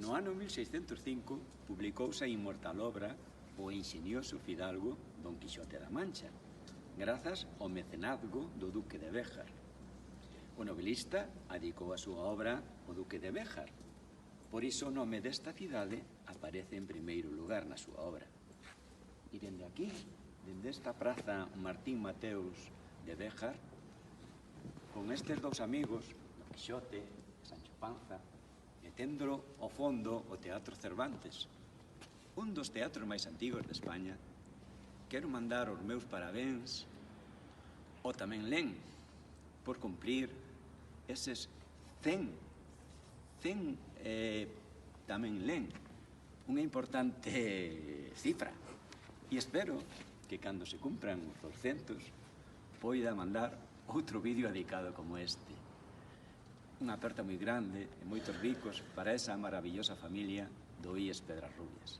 No ano 1605 publicouse a inmortal obra O enxenioso fidalgo Don Quixote da Mancha, grazas ao mecenazgo do Duque de Béjar. O novelista adicou a súa obra ao Duque de Béjar. Por iso o nome desta cidade aparece en primeiro lugar na súa obra. E dende aquí, dende esta praza Martín Mateus de Béjar, con estes dous amigos, Don Quixote e Sancho Panza, e tendo ao fondo o Teatro Cervantes, un dos teatros máis antigos de España, quero mandar os meus parabéns ao Tamén Len por cumprir eses 100 Tamén Len, unha importante cifra. E espero que cando se cumpran os 200 poida mandar outro vídeo dedicado como este. Unha aperta moi grande e moitos bicos para esa maravillosa familia do IES Pedras Rubias.